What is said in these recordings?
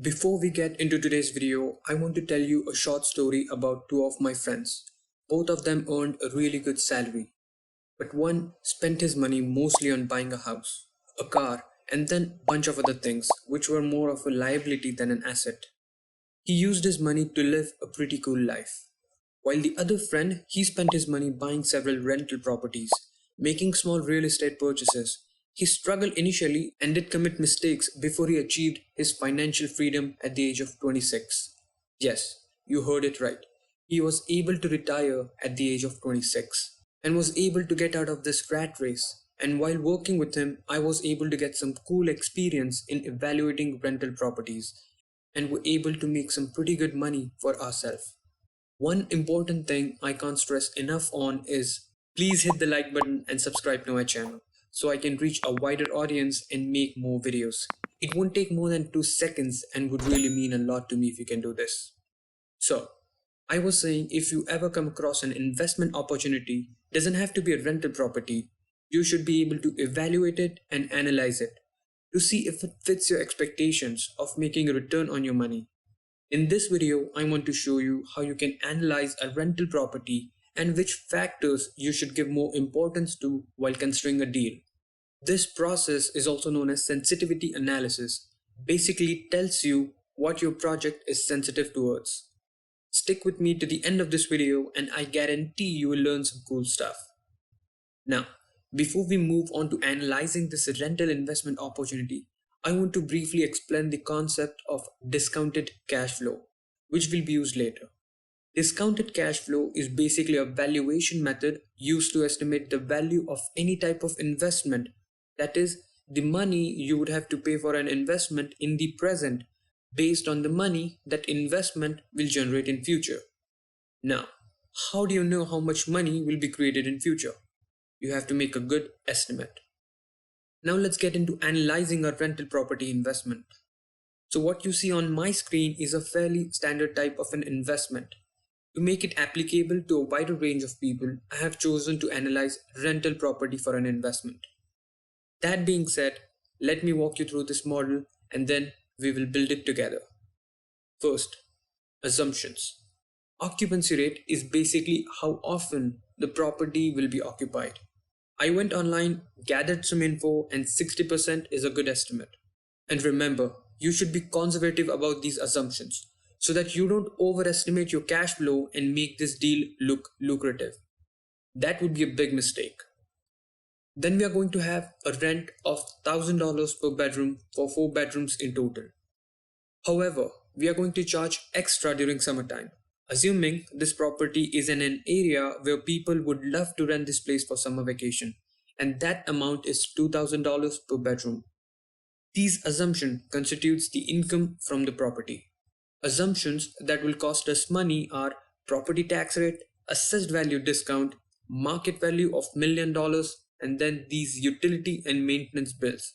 Before we get into today's video, I want to tell you a short story about two of my friends. Both of them earned a really good salary, but one spent his money mostly on buying a house, a car, and then a bunch of other things, which were more of a liability than an asset. He used his money to live a pretty cool life. While the other friend, he spent his money buying several rental properties, making small real estate purchases. He struggled initially and did commit mistakes before he achieved his financial freedom at the age of 26. Yes, you heard it right. He was able to retire at the age of 26 and was able to get out of this rat race. And while working with him, I was able to get some cool experience in evaluating rental properties and were able to make some pretty good money for ourselves. One important thing I can't stress enough on is please hit the like button and subscribe to my channel so I can reach a wider audience and make more videos. It won't take more than 2 seconds and would really mean a lot to me if you can do this. So, I was saying if you ever come across an investment opportunity, doesn't have to be a rental property, you should be able to evaluate it and analyze it to see if it fits your expectations of making a return on your money. In this video, I want to show you how you can analyze a rental property and which factors you should give more importance to while considering a deal. This process is also known as sensitivity analysis. Basically tells you what your project is sensitive towards. Stick with me to the end of this video and I guarantee you will learn some cool stuff. Now, before we move on to analyzing this rental investment opportunity, I want to briefly explain the concept of discounted cash flow, which will be used later. Discounted cash flow is basically a valuation method used to estimate the value of any type of investment, that is, the money you would have to pay for an investment in the present based on the money that investment will generate in future. Now, how do you know how much money will be created in future? You have to make a good estimate. Now let's get into analyzing a rental property investment. So what you see on my screen is a fairly standard type of an investment. To make it applicable to a wider range of people, I have chosen to analyze rental property for an investment. That being said, let me walk you through this model and then we will build it together. First, assumptions. Occupancy rate is basically how often the property will be occupied. I went online, gathered some info, and 60% is a good estimate. And remember, you should be conservative about these assumptions so that you don't overestimate your cash flow and make this deal look lucrative. That would be a big mistake. Then we are going to have a rent of $1,000 per bedroom for 4 bedrooms in total. However, we are going to charge extra during summertime, assuming this property is in an area where people would love to rent this place for summer vacation, and that amount is $2,000 per bedroom. These assumptions constitutes the income from the property. Assumptions that will cost us money are property tax rate, assessed value discount, market value of $1 million, and then these utility and maintenance bills.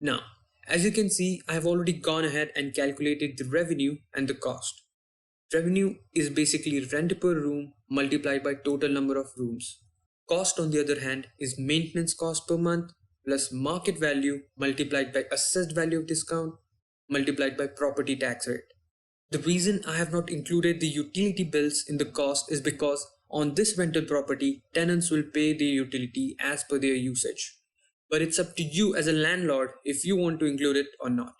Now, as you can see, I have already gone ahead and calculated the revenue and the cost. Revenue is basically rent per room multiplied by total number of rooms. Cost, on the other hand, is maintenance cost per month plus market value multiplied by assessed value of discount multiplied by property tax rate. The reason I have not included the utility bills in the cost is because on this rental property, tenants will pay their utility as per their usage. But it's up to you as a landlord if you want to include it or not.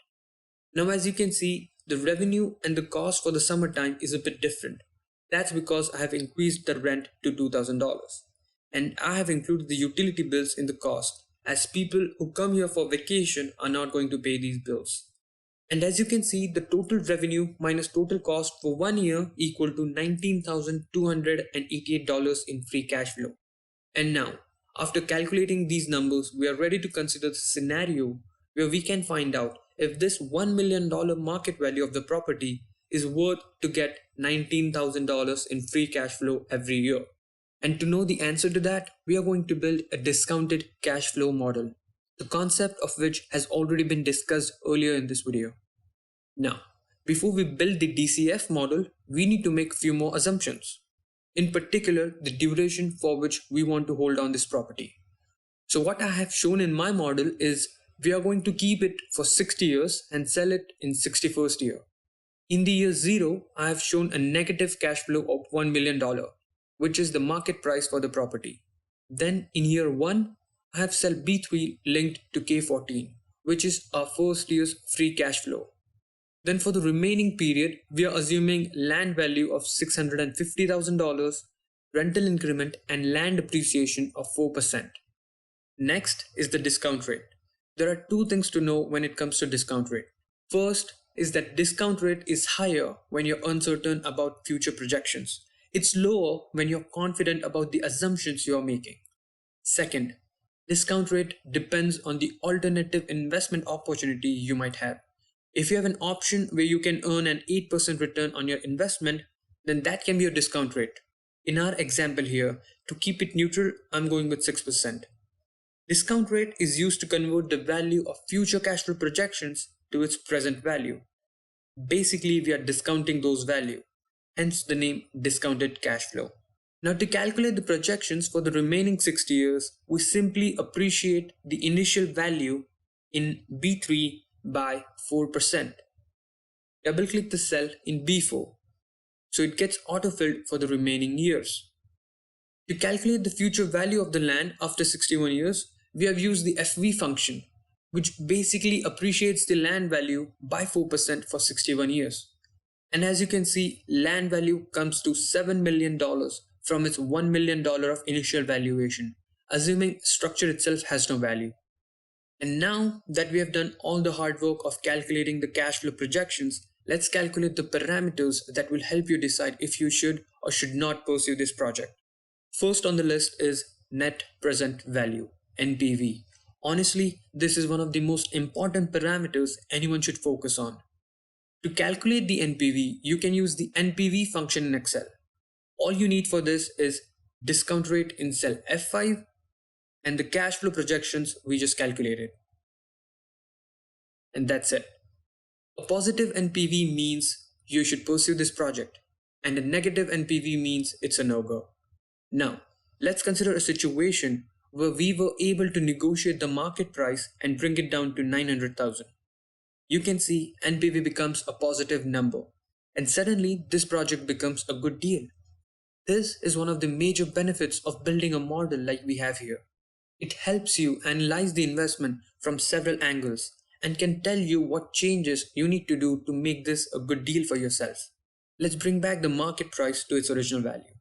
Now, as you can see, the revenue and the cost for the summertime is a bit different. That's because I have increased the rent to $2,000. And I have included the utility bills in the cost, as people who come here for vacation are not going to pay these bills. And as you can see, the total revenue minus total cost for 1 year equal to $19,288 in free cash flow. And now, after calculating these numbers, we are ready to consider the scenario where we can find out if this $1 million market value of the property is worth to get $19,000 in free cash flow every year. And to know the answer to that, we are going to build a discounted cash flow model, the concept of which has already been discussed earlier in this video. Now, before we build the DCF model, we need to make a few more assumptions. In particular, the duration for which we want to hold on this property. So what I have shown in my model is we are going to keep it for 60 years and sell it in 61st year. In the year 0, I have shown a negative cash flow of $1 million, which is the market price for the property. Then in year 1, I have sell B3 linked to K14, which is our first year's free cash flow. Then for the remaining period, we are assuming land value of $650,000, rental increment and land appreciation of 4%. Next is the discount rate. There are two things to know when it comes to discount rate. First is that discount rate is higher when you're uncertain about future projections. It's lower when you're confident about the assumptions you're making. Second, discount rate depends on the alternative investment opportunity you might have. If you have an option where you can earn an 8% return on your investment, then that can be your discount rate. In our example here, to keep it neutral, I'm going with 6%. Discount rate is used to convert the value of future cash flow projections to its present value. Basically, we are discounting those values, hence the name discounted cash flow. Now to calculate the projections for the remaining 60 years, we simply appreciate the initial value in B3 by 4%. Double click the cell in B4, so it gets autofilled for the remaining years. To calculate the future value of the land after 61 years, we have used the FV function, which basically appreciates the land value by 4% for 61 years. And as you can see, land value comes to $7 million from its $1 million of initial valuation, assuming structure itself has no value. And now that we have done all the hard work of calculating the cash flow projections, let's calculate the parameters that will help you decide if you should or should not pursue this project. First on the list is net present value, NPV. Honestly, this is one of the most important parameters anyone should focus on. To calculate the NPV, you can use the NPV function in Excel. All you need for this is discount rate in cell F5 and the cash flow projections we just calculated. And that's it. A positive NPV means you should pursue this project, and a negative NPV means it's a no-go. Now, let's consider a situation where we were able to negotiate the market price and bring it down to $900,000. You can see NPV becomes a positive number, and suddenly this project becomes a good deal. This is one of the major benefits of building a model like we have here. It helps you analyze the investment from several angles and can tell you what changes you need to do to make this a good deal for yourself. Let's bring back the market price to its original value.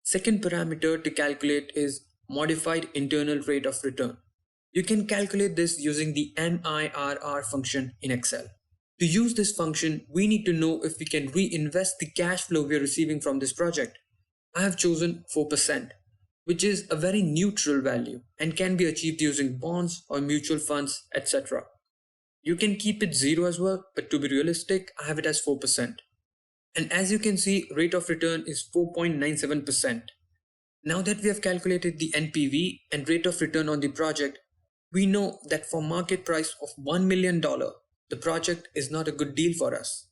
Second parameter to calculate is modified internal rate of return. You can calculate this using the MIRR function in Excel. To use this function, we need to know if we can reinvest the cash flow we are receiving from this project. I have chosen 4%, which is a very neutral value and can be achieved using bonds or mutual funds, etc. You can keep it 0 as well, but to be realistic, I have it as 4%. And as you can see, rate of return is 4.97%. Now that we have calculated the NPV and rate of return on the project, we know that for market price of $1 million, the project is not a good deal for us.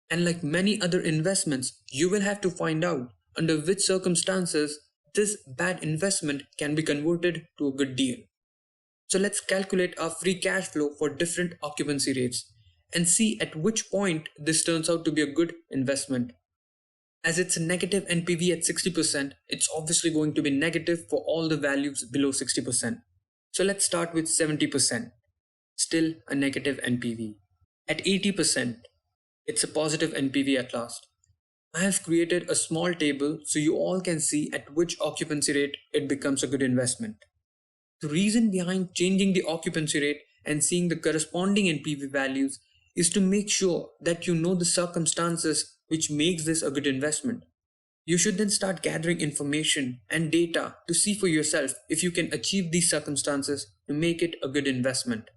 And like many other investments, you will have to find out under which circumstances this bad investment can be converted to a good deal. So let's calculate our free cash flow for different occupancy rates and see at which point this turns out to be a good investment. As it's a negative NPV at 60%, it's obviously going to be negative for all the values below 60%. So let's start with 70%, still a negative NPV. At 80%, it's a positive NPV at last. I have created a small table so you all can see at which occupancy rate it becomes a good investment. The reason behind changing the occupancy rate and seeing the corresponding NPV values is to make sure that you know the circumstances which makes this a good investment. You should then start gathering information and data to see for yourself if you can achieve these circumstances to make it a good investment.